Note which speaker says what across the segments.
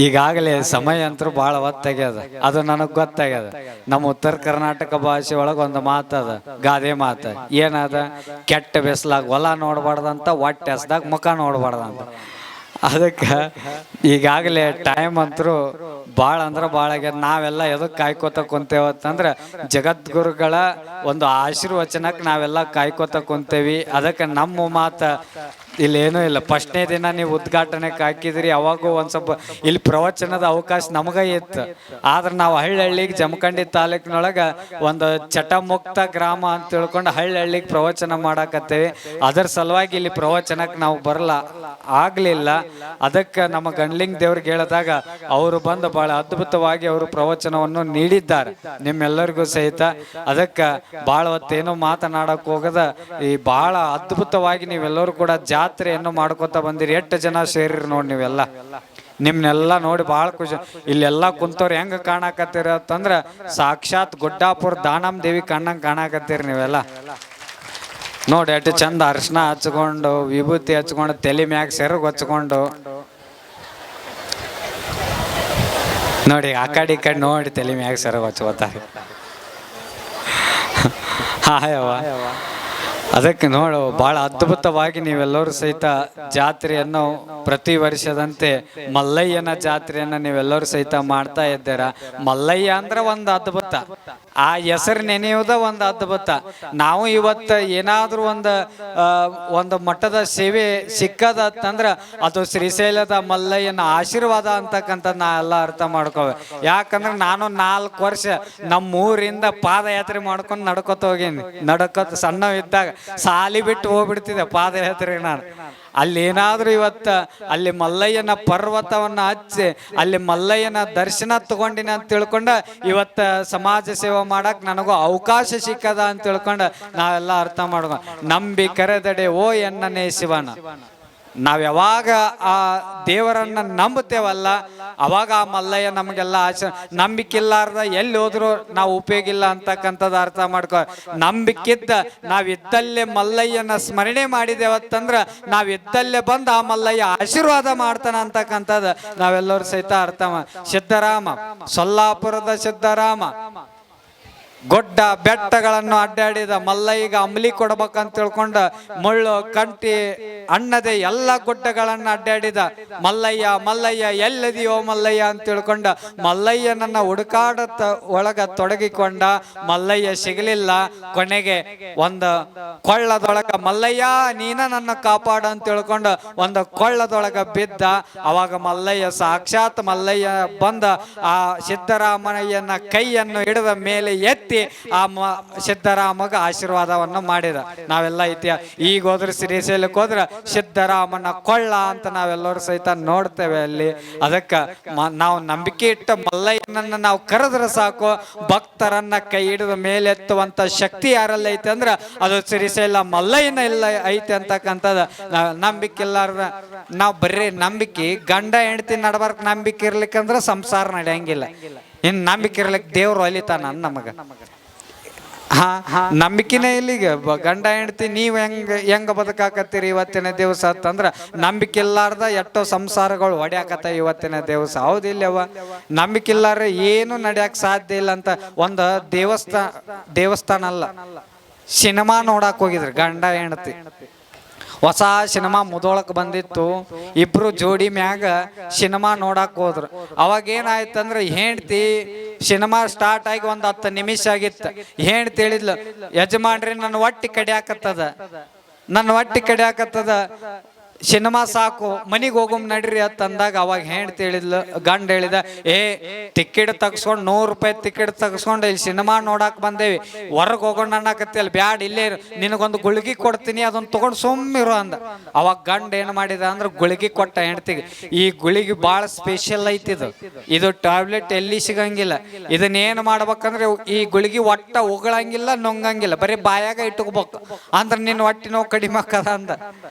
Speaker 1: ಈಗಾಗಲೇ ಸಮಯ ಅಂತೂ ಭಾಳ ಹೊತ್ತಾಗ್ಯದ. ಅದು ನನಗೆ ಗೊತ್ತಾಗ್ಯದ. ನಮ್ಮ ಉತ್ತರ ಕರ್ನಾಟಕ ಭಾಷೆ ಒಳಗೆ ಒಂದು ಮಾತದ, ಗಾದೆ ಮಾತು ಏನದ, ಕೆಟ್ಟ ಬೆಸ್ಲಾಗ ಹೊಲ ನೋಡ್ಬಾರ್ದಂತ, ಹೊಟ್ಟೆ ಹಸ್ದಾಗ ಮುಖ ನೋಡ್ಬಾರ್ದಂತ. ಅದಕ್ಕೆ ಈಗಾಗಲೇ ಟೈಮ್ ಅಂತರೂ ಭಾಳ ಅಂದ್ರೆ ಭಾಳ ಆಗ್ಯದ. ನಾವೆಲ್ಲ ಎದಕ್ಕೆ ಕಾಯ್ಕೋತ ಕುಂತೇವತ್ತಂದ್ರೆ ಜಗದ್ಗುರುಗಳ ಒಂದು ಆಶೀರ್ವಚನಕ್ಕೆ ನಾವೆಲ್ಲ ಕಾಯ್ಕೋತ ಕುಂತೇವಿ. ಅದಕ್ಕೆ ನಮ್ಮ ಮಾತು ಇಲ್ಲೇನೂ ಇಲ್ಲ. ಫಸ್ಟ್ನೇ ದಿನ ನೀವು ಉದ್ಘಾಟನೆಗೆ ಹಾಕಿದ್ರಿ, ಅವಾಗೂ ಒಂದು ಸ್ವಲ್ಪ ಇಲ್ಲಿ ಪ್ರವಚನದ ಅವಕಾಶ ನಮಗೆ ಇತ್ತು. ಆದ್ರೆ ನಾವು ಹಳ್ಳಿಗೆ ಜಮಖಂಡಿ ತಾಲೂಕಿನೊಳಗೆ ಒಂದು ಚಟಮುಕ್ತ ಗ್ರಾಮ ಅಂತ ತಿಳ್ಕೊಂಡು ಹಳ್ಳಿಗೆ ಪ್ರವಚನ ಮಾಡಾಕತ್ತೇವಿ. ಅದರ ಸಲುವಾಗಿ ಇಲ್ಲಿ ಪ್ರವಚನಕ್ಕೆ ನಾವು ಆಗಲಿಲ್ಲ. ಅದಕ್ಕೆ ನಮ್ಮ ಗಂಡ್ಲಿಂಗ್ ದೇವ್ರಿಗೆ ಹೇಳಿದಾಗ ಅವರು ಬಂದು ಬಹಳ ಅದ್ಭುತವಾಗಿ ಅವರು ಪ್ರವಚನವನ್ನು ನೀಡಿದ್ದಾರೆ ನಿಮ್ಮೆಲ್ಲರಿಗೂ ಸಹಿತ. ಅದಕ್ಕೆ ಭಾಳ ಹೊತ್ತೇನೋ ಮಾತನಾಡಕ್ ಹೋಗದ ಈ ಬಹಳ ಅದ್ಭುತವಾಗಿ ನೀವೆಲ್ಲರೂ ಕೂಡ ಜಾತ್ರೆಯನ್ನು ಮಾಡ್ಕೊತ ಬಂದಿರಿ. ಎಷ್ಟು ಜನ ಸೇರಿರಿ ನೋಡಿ ನೀವೆಲ್ಲ. ನಿಮ್ನೆಲ್ಲ ನೋಡಿ ಭಾಳ ಖುಷಿ. ಇಲ್ಲೆಲ್ಲ ಕುಂತವ್ರು ಹೆಂಗ ಕಾಣಕತ್ತೀರ ಅಂತಂದ್ರ ಸಾಕ್ಷಾತ್ ಗುಡ್ಡಾಪುರ ದಾನಮ್ಮ ದೇವಿ ಕಣ್ಣಂಗೆ ಕಾಣಕತ್ತೀರಿ ನೀವೆಲ್ಲ. ನೋಡಿ ಎಷ್ಟು ಚಂದ ಅರ್ಶನ ಹಚ್ಕೊಂಡು, ವಿಭೂತಿ ಹಚ್ಕೊಂಡು, ತಲೆ ಮ್ಯಾಗ ಸೆರಗು ಹಚ್ಕೊಂಡು ನೋಡಿ. ಆ ಕಡೆ ಈ ಕಡೆ ನೋಡಿ ತಲೆ ಮ್ಯಾಗ ಸೆರಗು ಹಚ್ಕೋತಾರೆ. ಹಾಯವ್ವ. ಅದಕ್ಕೆ ನೋಡು ಭಾಳ ಅದ್ಭುತವಾಗಿ ನೀವೆಲ್ಲರೂ ಸಹಿತ ಜಾತ್ರೆಯನ್ನು ಪ್ರತಿ ವರ್ಷದಂತೆ ಮಲ್ಲಯ್ಯನ ಜಾತ್ರೆಯನ್ನು ನೀವೆಲ್ಲರೂ ಸಹಿತ ಮಾಡ್ತಾ ಇದ್ದೀರಾ. ಮಲ್ಲಯ್ಯ ಅಂದ್ರೆ ಒಂದು ಅದ್ಭುತ, ಆ ಹೆಸರು ನೆನೆಯುವುದ ಒಂದು ಅದ್ಭುತ. ನಾವು ಇವತ್ತು ಏನಾದ್ರೂ ಒಂದು ಮಟ್ಟದ ಸೇವೆ ಸಿಕ್ಕದಂದ್ರೆ ಅದು ಶ್ರೀಶೈಲದ ಮಲ್ಲಯ್ಯನ ಆಶೀರ್ವಾದ ಅಂತಕ್ಕಂಥ ನಾ ಎಲ್ಲ ಅರ್ಥ ಮಾಡ್ಕೋವೆ. ಯಾಕಂದ್ರೆ ನಾನು 4 ವರ್ಷ ನಮ್ಮೂರಿಂದ ಪಾದಯಾತ್ರೆ ಮಾಡ್ಕೊಂಡು ನಡ್ಕೊತ ಹೋಗೀನಿ. ಸಣ್ಣ ಇದ್ದಾಗ ಸಾಲಿ ಬಿಟ್ಟು ಹೋಗ್ಬಿಡ್ತಿದ್ದೆ ಪಾದಯಾತ್ರೆಗೆ ನಾನು. ಅಲ್ಲೇನಾದ್ರೂ ಇವತ್ತು ಅಲ್ಲಿ ಮಲ್ಲಯ್ಯನ ಪರ್ವತವನ್ನ ಹಚ್ಚಿ ಅಲ್ಲಿ ಮಲ್ಲಯ್ಯನ ದರ್ಶನ ತಗೊಂಡಿನಿ ಅಂತ ತಿಳ್ಕೊಂಡ ಇವತ್ತು ಸಮಾಜ ಸೇವೆ ಮಾಡಕ್ ನನಗೂ ಅವಕಾಶ ಸಿಕ್ಕದ ಅಂತ ತಿಳ್ಕೊಂಡ ನಾವೆಲ್ಲ ಅರ್ಥ ಮಾಡ್ಕೊ. ನಂಬಿ ಕರೆದಡೆ ಓ ಎನ್ನನೇ ಶಿವನ. ನಾವ್ ಯಾವಾಗ ಆ ದೇವರನ್ನ ನಂಬುತ್ತೇವಲ್ಲ ಅವಾಗ ಆ ಮಲ್ಲಯ್ಯ ನಮಗೆಲ್ಲ ನಂಬಿಕಿಲ್ಲಾರ್ದ ಎಲ್ಲಿ ಹೋದ್ರು ನಾವು ಉಪಯೋಗ ಇಲ್ಲ ಅಂತಕ್ಕಂಥದ್ದು ಅರ್ಥ ಮಾಡ್ಕೊ. ನಂಬಿಕಿದ್ದ ನಾವಿದ್ದಲ್ಲೇ ಮಲ್ಲಯ್ಯನ ಸ್ಮರಣೆ ಮಾಡಿದೇವತ್ತಂದ್ರ ನಾವಿದ್ದಲ್ಲೇ ಬಂದು ಆ ಮಲ್ಲಯ್ಯ ಆಶೀರ್ವಾದ ಮಾಡ್ತಾನ ಅಂತಕ್ಕಂಥದ್ದು ನಾವೆಲ್ಲರೂ ಸಹಿತ ಅರ್ಥ ಸಿದ್ದರಾಮ, ಸೊಲ್ಲಾಪುರದ ಸಿದ್ದರಾಮ ಗೊಡ್ಡ ಬೆಟ್ಟಗಳನ್ನು ಅಡ್ಡಾಡಿದ ಮಲ್ಲಯ್ಯಗ ಅಂಬ್ಲಿ ಕೊಡ್ಬೇಕಂತ ತಿಳ್ಕೊಂಡ ಮುಳ್ಳು ಕಂಟಿ ಅಣ್ಣದೆ ಎಲ್ಲ ಗುಡ್ಡಗಳನ್ನು ಅಡ್ಡಾಡಿದ ಮಲ್ಲಯ್ಯ. ಮಲ್ಲಯ್ಯ ಎಲ್ಲದಿಯೋ ಮಲ್ಲಯ್ಯ ಅಂತ ತಿಳ್ಕೊಂಡ ಮಲ್ಲಯ್ಯನನ್ನ ಹುಡುಕಾಡತ ಒಳಗ ತೊಡಗಿಕೊಂಡ. ಮಲ್ಲಯ್ಯ ಸಿಗಲಿಲ್ಲ. ಕೊನೆಗೆ ಒಂದು ಕೊಳ್ಳದೊಳಗ ಮಲ್ಲಯ್ಯ ನೀನ ನನ್ನ ಕಾಪಾಡ ಅಂತ ತಿಳ್ಕೊಂಡ ಒಂದು ಕೊಳ್ಳದೊಳಗ ಬಿದ್ದ. ಅವಾಗ ಮಲ್ಲಯ್ಯ ಸಾಕ್ಷಾತ್ ಮಲ್ಲಯ್ಯ ಬಂದ ಆ ಸಿದ್ದರಾಮಯ್ಯನ ಕೈಯನ್ನು ಹಿಡಿದ ಮೇಲೆ ಎತ್ತಿ ಆ ಸಿದ್ದರಾಮಗ ಆಶೀರ್ವಾದವನ್ನು ಮಾಡಿದ. ನಾವೆಲ್ಲ ಈಗ ಹೋದ್ರೆ ಶ್ರೀಶೈಲಕ್ಕೆ ಹೋದ್ರೆ ಸಿದ್ದರಾಮನ ಕೊಳ್ಳ ಅಂತ ನಾವೆಲ್ಲರೂ ಸಹಿತ ನೋಡ್ತೇವೆ ಅಲ್ಲಿ. ಅದಕ್ಕೆ ನಾವು ನಂಬಿಕೆ ಇಟ್ಟ ಮಲ್ಲಯ್ಯನನ್ನ ನಾವು ಕರೆದ್ರೆ ಸಾಕು, ಭಕ್ತರನ್ನ ಕೈ ಹಿಡಿದ ಮೇಲೆತ್ತುವಂತ ಶಕ್ತಿ ಯಾರಲ್ಲ ಐತೆ ಅಂದ್ರೆ ಅದು ಶ್ರೀಶೈಲ ಮಲ್ಲಯ್ಯನ ಇಲ್ಲ ಐತೆ ಅಂತಕ್ಕಂಥದ್ದು ನಂಬಿಕೆ ಇಲ್ಲಾರ್ದ ನಾವು ಬರೀ ನಂಬಿಕೆ ಗಂಡ ಹೆಂಡತಿ ನಡಬಾರ್ಕ ನಂಬಿಕೆ ಇರ್ಲಿಕ್ಕಂದ್ರೆ ಸಂಸಾರ ನಡೆಯಂಗಿಲ್ಲ. ಇನ್ ನಂಬಿಕೆ ಇರ್ಲಿಕ್ಕೆ ದೇವ್ರು ಅಲಿತಾನ ನಮಗ. ನಂಬಿಕೆನೇ ಇಲ್ಲಿಗೆ ಗಂಡ ಹೆಂಡತಿ ನೀವು ಹೆಂಗ ಬದುಕಾಕತ್ತೀರಿ ಇವತ್ತಿನ ದಿವಸ ಅಂತಂದ್ರ ನಂಬಿಕೆ ಇಲ್ಲಾರ್ದ ಎಷ್ಟೋ ಸಂಸಾರಗಳು ಹೊಡ್ಯಾಕತ್ತ ಇವತ್ತಿನ ದಿವಸ. ಹೌದಿಲ್ಲವ? ನಂಬಿಕೆ ಇಲ್ಲಾರ ಏನು ನಡೆಯಕ್ ಸಾಧ್ಯ ಇಲ್ಲ ಅಂತ. ಒಂದು ದೇವಸ್ಥಾನ ಅಲ್ಲ, ಸಿನಿಮಾ ನೋಡಕ್ ಹೋಗಿದ್ರಿ ಗಂಡ ಹೆಂಡತಿ. ಹೊಸ ಸಿನಿಮಾ ಮುದೋಳಕ್ ಬಂದಿತ್ತು. ಇಬ್ರು ಜೋಡಿ ಮ್ಯಾಗ ಸಿನಿಮಾ ನೋಡಕ್ ಹೋದ್ರು. ಅವಾಗ ಏನಾಯ್ತಂದ್ರೆ ಹೆಂಡ್ತಿ ಸಿನಿಮಾ ಸ್ಟಾರ್ಟ್ ಆಗಿ 10 ನಿಮಿಷ ಆಗಿತ್ತು. ಹೆಂಡ್ತಿ ಹೇಳಿದ್ಲು, ಯಜಮಾನ್ರಿ ನನ್ನ ಹೊಟ್ಟಿ ಕಡಿಯಾಕತ್ತದ, ಸಿನಿಮಾ ಸಾಕು ಮನಿಗೆ ಹೋಗಮ್ ನಡ್ರಿ ಅಂತಂದಾಗ ಅವಾಗ ಹೆಂಡ್ತಿ ಹೇಳಿದ್ಲು, ಗಂಡ ಹೇಳಿದ, ಟಿಕೆಟ್ ತಗಸ್ಕೊಂಡು 100 ರೂಪಾಯಿ ಟಿಕೆಟ್ ತಗಸ್ಕೊಂಡು ಇಲ್ಲಿ ಸಿನಿಮಾ ನೋಡಕ್ ಬಂದೇವಿ, ಹೊರಗೆ ಹೋಗೋಣ ಅನ್ನಕತ್ತಿಲ್ಲ, ಬ್ಯಾಡ ಇಲ್ಲೇ ನಿನಗೊಂದು ಗುಳಿಗೆ ಕೊಡ್ತೀನಿ ಅದನ್ನ ತಗೊಂಡು ಸುಮ್ಮಿರು ಅಂದ. ಅವಾಗ ಗಂಡ ಏನ್ ಮಾಡಿದ ಅಂದ್ರೆ ಗುಳಿಗೆ ಕೊಟ್ಟ ಹೆಂಡ್ತಿಗೆ. ಈ ಗುಳಿಗೆ ಭಾಳ ಸ್ಪೆಷಲ್ ಐತಿದು, ಇದು ಟ್ಯಾಬ್ಲೆಟ್ ಎಲ್ಲಿ ಸಿಗಂಗಿಲ್ಲ. ಇದನ್ನೇನು ಮಾಡ್ಬೇಕಂದ್ರೆ ಈ ಗುಳಿಗೆ ಒಟ್ಟ ಉಗಳಂಗಿಲ್ಲ, ನುಂಗಂಗಿಲ್ಲ, ಬರೀ ಬಾಯಾಗ ಇಟ್ಕೋಬೇಕು ಅಂದ್ರೆ ನಿನ್ನ ಹೊಟ್ಟೆ ನೋವು ಕಡಿಮೆ ಆಕದ ಅಂದ.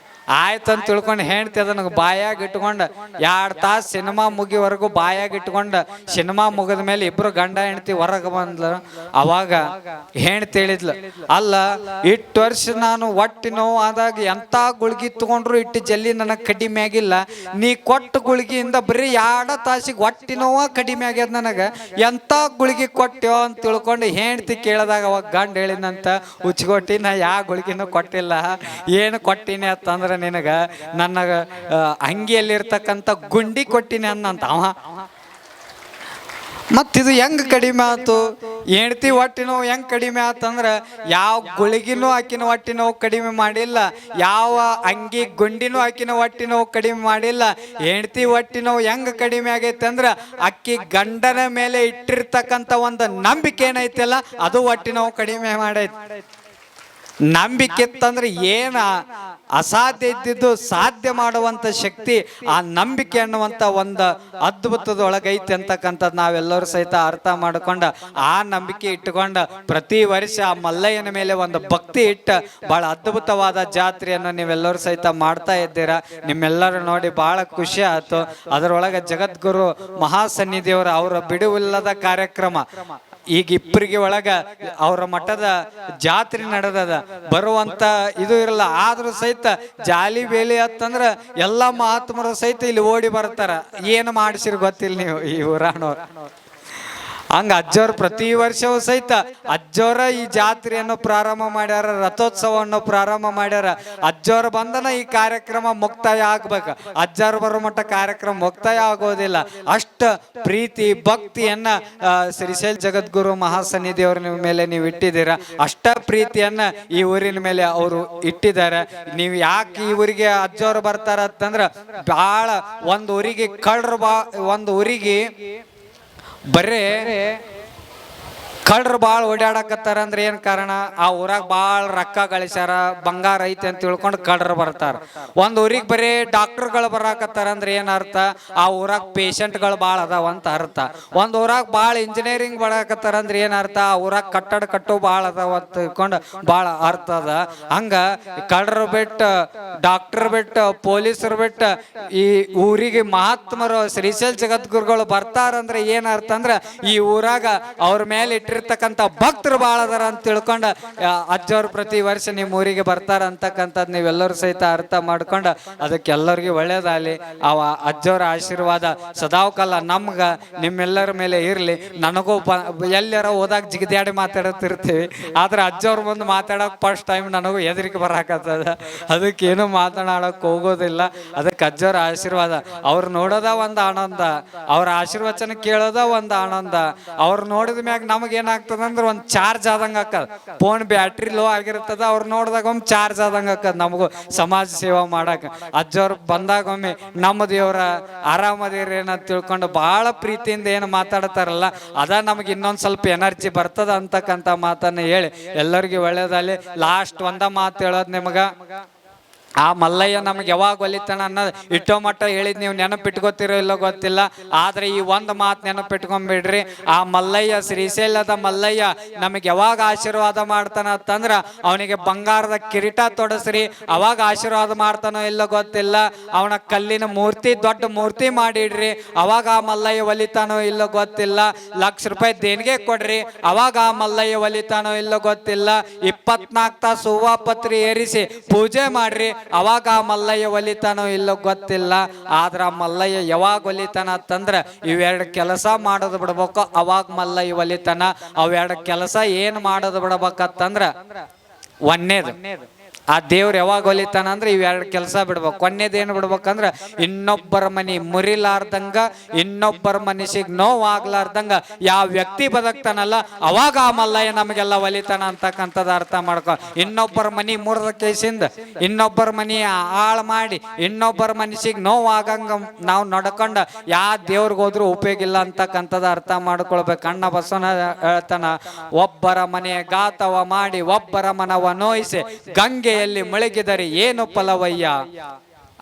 Speaker 1: ಆಯ್ತಂತ ತಿಳ್ಕೊಂಡು ಹೆಂಡ್ತಿ ಅದನ್ನ ಬಾಯಾಗ ಇಟ್ಕೊಂಡು 2 ತಾಸು ಸಿನಿಮಾ ಮುಗಿವರೆಗೂ ಬಾಯಾಗ ಇಟ್ಕೊಂಡು ಸಿನಿಮಾ ಮುಗಿದ ಮೇಲೆ ಇಬ್ರು ಗಂಡ ಹೆಂಡ್ತಿ ಹೊರಗೆ ಬಂದ್ಲು. ಅವಾಗ ಹೆಂಡ್ತಿ ಹೇಳಿದ್ಲು, ಅಲ್ಲ ಇಟ್ಟು ವರ್ಷ ನಾನು ಹೊಟ್ಟಿ ನೋವು ಆದಾಗ ಎಂತ ಗುಳ್ಗಿ ತಗೊಂಡ್ರು ಇಟ್ಟು ಜಲ್ಲಿ ನನಗೆ ಕಡಿಮೆ ಆಗಿಲ್ಲ, ನೀ ಕೊಟ್ಟ ಗುಳ್ಗಿಯಿಂದ ಬರೀ 2 ತಾಸಿಗೆ ಹೊಟ್ಟಿ ನೋವ ಕಡಿಮೆ ಆಗ್ಯದ, ನನಗೆ ಎಂತ ಗುಳ್ಗಿ ಕೊಟ್ಟೆಯೋ ಅಂತ ತಿಳ್ಕೊಂಡು ಹೆಂಡ್ತಿ ಕೇಳಿದಾಗ ಅವಾಗ ಗಂಡ ಹೇಳಿದಂತ, ಉಚ್ಕೊಟ್ಟಿ ನಾ ಯಾವ ಗುಳ್ಗಿನೂ ಕೊಟ್ಟಿಲ್ಲ, ಏನು ಕೊಟ್ಟಿನಿ ಅಂತಂದ್ರೆ ನಿನಗ ನನ್ನ ಅಂಗಿಯಲ್ಲಿರ್ತಕ್ಕಂಥ ಗುಂಡಿ ಕೊಟ್ಟಿನಿ ಅನ್ನಂತ ಅವ. ಮತ್ತಿದು ಹೆಂಗ್ ಕಡಿಮೆ ಆಯ್ತು? ಹೆಂಡ್ತಿ ಹೊಟ್ಟೆ ನೋವು ಹೆಂಗ್ ಕಡಿಮೆ ಆತಂದ್ರೆ ಯಾವ ಗುಳಿಗಿನೂ ಆಕಿನ ಹೊಟ್ಟೆ ನೋವು ಕಡಿಮೆ ಮಾಡಿಲ್ಲ, ಯಾವ ಅಂಗಿ ಗುಂಡಿನೂ ಆಕಿನ ಹೊಟ್ಟೆ ನೋವು ಕಡಿಮೆ ಮಾಡಿಲ್ಲ. ಹೆಂಡ್ತಿ ಹೊಟ್ಟೆ ನೋವು ಹೆಂಗ್ ಕಡಿಮೆ ಆಗೈತೆ ಅಂದ್ರೆ ಅಕ್ಕಿ ಗಂಡನ ಮೇಲೆ ಇಟ್ಟಿರ್ತಕ್ಕಂಥ ಒಂದು ನಂಬಿಕೆ ಏನೈತಲ್ಲ ಅದು ಹೊಟ್ಟೆ ನೋವು ಕಡಿಮೆ ಮಾಡೈತಿ. ನಂಬಿಕೆ ಇತ್ತಂದ್ರೆ ಏನ ಅಸಾಧ್ಯ ಇದ್ದಿದ್ದು ಸಾಧ್ಯ ಮಾಡುವಂತ ಶಕ್ತಿ ಆ ನಂಬಿಕೆ ಅನ್ನುವಂತ ಒಂದು ಅದ್ಭುತದೊಳಗೈತಿ ಅಂತಕ್ಕಂಥದ್ದು ನಾವೆಲ್ಲರೂ ಸಹಿತ ಅರ್ಥ ಮಾಡ್ಕೊಂಡು ಆ ನಂಬಿಕೆ ಇಟ್ಟುಕೊಂಡು ಪ್ರತಿ ವರ್ಷ ಆ ಮಲ್ಲಯ್ಯನ ಮೇಲೆ ಒಂದು ಭಕ್ತಿ ಇಟ್ಟು ಬಹಳ ಅದ್ಭುತವಾದ ಜಾತ್ರೆಯನ್ನು ನೀವೆಲ್ಲರೂ ಸಹಿತ ಮಾಡ್ತಾ ಇದ್ದೀರಾ. ನಿಮ್ಮೆಲ್ಲರೂ ನೋಡಿ ಬಹಳ ಖುಷಿ ಆಯ್ತು. ಅದರೊಳಗೆ ಜಗದ್ಗುರು ಮಹಾಸನ್ನಿಧಿಯವರ ಅವರ ಬಿಡುವಿಲ್ಲದ ಕಾರ್ಯಕ್ರಮ ಈಗ ಇಬ್ಬರಿಗೆ ಒಳಗ ಅವರ ಮಠದ ಜಾತ್ರೆ ನಡೆದದ, ಬರುವಂತ ಇದು ಇರಲ್ಲ. ಆದ್ರೂ ಸಹಿತ ಜಾಲಿ ಬೇಲಿ ಅಂತಂದ್ರ ಎಲ್ಲಾ ಮಹಾತ್ಮರು ಸಹಿತ ಇಲ್ಲಿ ಓಡಿ ಬರ್ತಾರ. ಏನು ಮಾಡಿಸಿರ್ ಗೊತ್ತಿಲ್ಲ ನೀವು ಈ ಊರಾನವ್ರು. ಹಂಗ ಅಜ್ಜವ್ರು ಪ್ರತಿ ವರ್ಷವೂ ಸಹಿತ ಅಜ್ಜವ್ರ ಈ ಜಾತ್ರೆಯನ್ನು ಪ್ರಾರಂಭ ಮಾಡ್ಯಾರ, ರಥೋತ್ಸವವನ್ನು ಪ್ರಾರಂಭ ಮಾಡ್ಯಾರ. ಅಜ್ಜವ್ರ ಬಂದನ ಈ ಕಾರ್ಯಕ್ರಮ ಮುಕ್ತಾಯ ಆಗ್ಬೇಕು. ಅಜ್ಜವ್ರು ಬರೋ ಮಟ್ಟ ಕಾರ್ಯಕ್ರಮ ಮುಕ್ತಾಯ ಆಗೋದಿಲ್ಲ. ಅಷ್ಟ ಪ್ರೀತಿ ಭಕ್ತಿಯನ್ನ ಶ್ರೀಶೈಲ ಜಗದ್ಗುರು ಮಹಾಸನ್ನಿಧಿಯವ್ರ ಮೇಲೆ ನೀವು ಇಟ್ಟಿದ್ದೀರಾ. ಅಷ್ಟ ಪ್ರೀತಿಯನ್ನ ಈ ಊರಿನ ಮೇಲೆ ಅವರು ಇಟ್ಟಿದ್ದಾರೆ. ನೀವು ಯಾಕೆ ಈ ಊರಿಗೆ ಅಜ್ಜವ್ರು ಬರ್ತಾರ ಅಂತಂದ್ರ ಬಹಳ ಒಂದು ಊರಿಗೆ ಕಳ್ರು ಒಂದು ಊರಿಗೆ ಬರೇ ಕಳ್ರು ಭಾಳ ಓಡಾಡಕತ್ತಾರ ಅಂದ್ರೆ ಏನ್ ಕಾರಣ? ಆ ಊರಾಗ ಭಾಳ ರೊಕ್ಕ ಗಳಿಸ್ಯಾರ, ಬಂಗಾರ ಐತೆ ಅಂತ ತಿಳ್ಕೊಂಡು ಕಳ್ರು ಬರ್ತಾರ. ಒಂದ್ ಊರಿಗೆ ಬರೀ ಡಾಕ್ಟರ್ಗಳು ಬರಾಕತ್ತಾರ ಅಂದ್ರೆ ಏನ್ ಅರ್ಥ? ಆ ಊರಾಗ ಪೇಷಂಟ್ಗಳು ಭಾಳ ಅದಾವ ಅಂತ ಅರ್ಥ. ಒಂದ್ ಊರಾಗ ಭಾಳ ಇಂಜಿನಿಯರಿಂಗ್ ಬರಾಕತ್ತಾರ ಅಂದ್ರೆ ಏನ್ ಅರ್ಥ? ಆ ಊರಾಗ ಕಟ್ಟಡ ಕಟ್ಟು ಭಾಳ ಅದಾವ ಅಂತ ತಿಳ್ಕೊಂಡು ಭಾಳ ಅರ್ಥ ಅದ. ಹಂಗ ಕಳ್ರು ಬಿಟ್ಟು, ಡಾಕ್ಟರ್ ಬಿಟ್ಟು, ಪೊಲೀಸರು ಬಿಟ್ಟು ಈ ಊರಿಗೆ ಮಹಾತ್ಮರು ಶ್ರೀಶೈಲ ಜಗದ್ಗುರುಗಳು ಬರ್ತಾರಂದ್ರೆ ಏನ್ ಅರ್ಥ ಅಂದ್ರೆ ಈ ಊರಾಗ ಅವ್ರ ಮೇಲೆ ಇಟ್ಟಿರ್ತಕ್ಕಂಥ ಭಕ್ತರು ಭಾಳ ಅದಾರ ಅಂತ ತಿಳ್ಕೊಂಡು ಅಜ್ಜವ್ರು ಪ್ರತಿ ವರ್ಷ ನಿಮ್ಮ ಊರಿಗೆ ಬರ್ತಾರ ಅಂತಕ್ಕಂಥದ್ದು ನೀವೆಲ್ಲರೂ ಸಹಿತ ಅರ್ಥ ಮಾಡ್ಕೊಂಡು ಅದಕ್ಕೆಲ್ಲರಿಗೂ ಒಳ್ಳೇದಾಗಲಿ. ಅವ ಅಜ್ಜವ್ರ ಆಶೀರ್ವಾದ ಸದಾವಕಾಲ ನಮ್ಗ ನಿಮ್ಮೆಲ್ಲರ ಮೇಲೆ ಇರಲಿ. ನನಗೂ ಎಲ್ಲಾರ ಹೋದಾಗ ಜಿಗಿದ್ಯಾಡಿ ಮಾತಾಡತಿರ್ತೀವಿ, ಆದ್ರೆ ಅಜ್ಜವ್ರ ಮುಂದೆ ಮಾತಾಡೋಕೆ ಫಸ್ಟ್ ಟೈಮ್ ನನಗೂ ಹೆದರಿಕೆ ಬರಾಕತ್ತದ. ಅದಕ್ಕೇನು ಮಾತನಾಡೋಕೆ ಹೋಗೋದಿಲ್ಲ. ಅದಕ್ಕೆ ಅಜ್ಜವ್ರ ಆಶೀರ್ವಾದ ಅವ್ರು ನೋಡೋದ ಒಂದು ಆನಂದ, ಅವ್ರ ಆಶೀರ್ವಚನ ಕೇಳೋದ ಒಂದು ಆನಂದ. ಅವ್ರು ನೋಡಿದ ಮ್ಯಾಗ ನಮಗೆ ಏನಾಗ್ತದ ಅಂದ್ರೆ ಒಂದು ಚಾರ್ಜ್ ಆದಂಗೆ ಆಕದ. ಫೋನ್ ಬ್ಯಾಟ್ರಿ ಲೋ ಆಗಿರ್ತದ, ಅವ್ರು ನೋಡಿದಾಗ ಒಮ್ಮೆ ಚಾರ್ಜ್ ಆದಂಗೆ ಆಕದ ನಮಗೂ ಸಮಾಜ ಸೇವಾ ಮಾಡಕ್ಕೆ. ಅಜ್ಜವ್ರು ಬಂದಾಗ ಒಮ್ಮೆ ನಮ್ಮ ದೇವ್ರ ಆರಾಮದಿರಿ ಏನಂತ ತಿಳ್ಕೊಂಡು ಭಾಳ ಪ್ರೀತಿಯಿಂದ ಏನು ಮಾತಾಡ್ತಾರಲ್ಲ ಅದ ನಮಗೆ ಇನ್ನೊಂದು ಸ್ವಲ್ಪ ಎನರ್ಜಿ ಬರ್ತದ ಅಂತಕ್ಕಂಥ ಮಾತನ್ನ ಹೇಳಿ ಎಲ್ಲರಿಗೂ ಒಳ್ಳೇದಲ್ಲಿ ಲಾಸ್ಟ್ ಒಂದ ಮಾತು ಹೇಳೋದು ನಿಮಗೆ. ಆ ಮಲ್ಲಯ್ಯ ನಮ್ಗೆ ಯಾವಾಗ ಒಲಿತಾನ ಅನ್ನೋದು ಇಟ್ಟೋ ಮಟ್ಟ ಹೇಳಿದ್ ನೀವು ನೆನಪಿಟ್ಕೋತಿರೋ ಇಲ್ಲೋ ಗೊತ್ತಿಲ್ಲ. ಆದ್ರೆ ಈ ಒಂದು ಮಾತು ನೆನಪಿಟ್ಕೊಂಡ್ಬಿಡ್ರಿ, ಆ ಮಲ್ಲಯ್ಯ ಶ್ರೀಶೈಲದ ಮಲ್ಲಯ್ಯ ನಮಗೆ ಯಾವಾಗ ಆಶೀರ್ವಾದ ಮಾಡ್ತಾನ ಅಂತಂದ್ರ ಅವನಿಗೆ ಬಂಗಾರದ ಕಿರೀಟ ತೊಡಸ್ರಿ, ಅವಾಗ ಆಶೀರ್ವಾದ ಮಾಡ್ತಾನೋ ಇಲ್ಲೋ ಗೊತ್ತಿಲ್ಲ. ಅವನ ಕಲ್ಲಿನ ಮೂರ್ತಿ ದೊಡ್ಡ ಮೂರ್ತಿ ಮಾಡಿಡ್ರಿ, ಅವಾಗ ಆ ಮಲ್ಲಯ್ಯ ಒಲಿತಾನೋ ಇಲ್ಲೋ ಗೊತ್ತಿಲ್ಲ. ₹1,00,000 ದೇಣಿಗೆ ಕೊಡ್ರಿ, ಅವಾಗ ಆ ಮಲ್ಲಯ್ಯ ಒಲಿತಾನೋ ಇಲ್ಲೋ ಗೊತ್ತಿಲ್ಲ. 24 ತಾಸು ಹೂವಾ ಪತ್ರಿ ಏರಿಸಿ ಪೂಜೆ ಮಾಡ್ರಿ, ಅವಾಗ ಆ ಮಲ್ಲಯ್ಯ ಒಲಿತಾನೋ ಇಲ್ಲೋ ಗೊತ್ತಿಲ್ಲ. ಆದ್ರ ಆ ಮಲ್ಲಯ್ಯ ಯಾವಾಗ ಒಲಿತಾನ ಅಂತಂದ್ರ ಇವೆರಡು ಕೆಲಸ ಮಾಡೋದು ಬಿಡ್ಬೇಕು, ಅವಾಗ ಮಲ್ಲಯ್ಯ ಒಲಿತಾನ. ಅವೆರಡು ಕೆಲಸ ಏನ್ ಮಾಡೋದು ಬಿಡ್ಬೇಕಂತಂದ್ರ ಒಂದೇದು ಆ ದೇವ್ರು ಯಾವಾಗ ಒಲಿತಾನ ಅಂದ್ರೆ ಇವೆರಡು ಕೆಲಸ ಬಿಡ್ಬೇಕು. ಕೊನೆದೇನು ಬಿಡ್ಬೇಕಂದ್ರ ಇನ್ನೊಬ್ಬರ ಮನಿ ಮುರಿಲಾರ್ದಂಗ, ಇನ್ನೊಬ್ಬರ ಮನಸ್ಸಿಗೆ ನೋವಾಗ್ಲಾರ್ದಂಗ ಯಾವ ವ್ಯಕ್ತಿ ಬದುಕ್ತಾನಲ್ಲ ಅವಾಗ ಆ ಮಲ್ಲಯ್ಯ ನಮಗೆಲ್ಲ ಒಲಿತಾನ ಅಂತಕ್ಕಂಥದ್ದು ಅರ್ಥ ಮಾಡ್ಕೊ. ಇನ್ನೊಬ್ಬರ ಮನಿ ಮುರಿದ ಕೇಸಿಂದ ಇನ್ನೊಬ್ಬರ ಮನಿ ಹಾಳು ಮಾಡಿ ಇನ್ನೊಬ್ಬರ ಮನಸ್ಸಿಗೆ ನೋವಾಗಂಗ ನಾವು ನಡ್ಕೊಂಡ ಯಾವ ದೇವ್ರಿಗೆ ಹೋದ್ರೂ ಉಪಯೋಗ ಇಲ್ಲ ಅಂತಕ್ಕಂಥದ್ದು ಅರ್ಥ ಮಾಡ್ಕೊಳ್ಬೇಕು. ಅಣ್ಣ ಬಸವನ ಹೇಳ್ತಾನ, ಒಬ್ಬರ ಮನೆಯ ಗಾತವ ಮಾಡಿ ಒಬ್ಬರ ಮನವ ನೋಯಿಸಿ ಗಂಗೆಯಲ್ಲಿ ಮುಳುಗಿದರೆ ಏನು ಫಲವಯ್ಯ.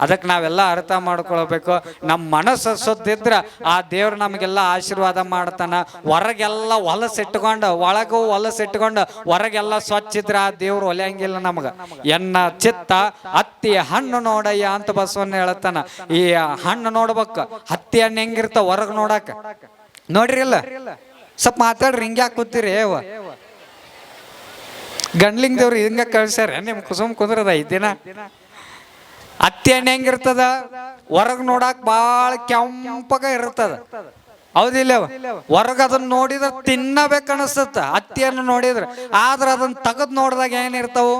Speaker 1: ಅದಕ್ಕೆ ನಾವೆಲ್ಲ ಅರ್ಥ ಮಾಡ್ಕೊಳ್ಬೇಕು. ನಮ್ಮ ಮನಸ್ಸು ಸುದ್ದಿದ್ರ ಆ ದೇವ್ರು ನಮಗೆಲ್ಲ ಆಶೀರ್ವಾದ ಮಾಡ್ತಾನ. ಹೊರಗೆಲ್ಲ ಹೊಲಸಿಟ್ಕೊಂಡು ಒಳಗೂ ಹೊಲಸಿಟ್ಕೊಂಡು ಹೊರಗೆಲ್ಲ ಸ್ವಚ್ಛ ಇದ್ರ ಆ ದೇವ್ರು ಒಲೆಯಂಗಿಲ್ಲ ನಮ್ಗೆ. ಎನ್ನ ಚಿತ್ತ ಹತ್ತಿ ಹಣ್ಣು ನೋಡಯ್ಯ ಅಂತ ಬಸವಣ್ಣ ಹೇಳ್ತಾನ. ಈ ಹಣ್ಣು ನೋಡ್ಬೇಕು, ಹತ್ತಿ ಹಣ್ಣು ಹೆಂಗಿರ್ತಾವ ಹೊರಗೆ ನೋಡಾಕ ನೋಡ್ರಿ ಇಲ್ಲ. ಸ್ವಲ್ಪ ಮಾತಾಡ್ರಿ, ಹಿಂಗ್ಯಾ ಕೂತೀರಿ ಗಂಡ್ಲಿಂಗ ದೇವ್ರು ಹಿಂಗ ಕಳ್ಸ್ಯಾರ ನಿಮ್ ಕುಸುಮ್ ಕುಂದ್ರದ 5 ದಿನ. ಹತ್ತಿ ಹಣ್ಣು ಹೆಂಗಿರ್ತದ ಹೊರಗ್ ನೋಡಾಕ್ ಬಾಳ ಕೆಂಪಗ ಇರ್ತದ, ಹೌದಿಲ್ಲ? ಹೊರಗ ಅದನ್ನ ನೋಡಿದ್ರ ತಿನ್ನಬೇಕನ್ನಿಸ್ತದ ಹತ್ತಿ ಹಣ್ಣು ನೋಡಿದ್ರ. ಆದ್ರ ಅದನ್ನ ತೆಗದ್ ನೋಡಿದಾಗ ಏನಿರ್ತಾವು,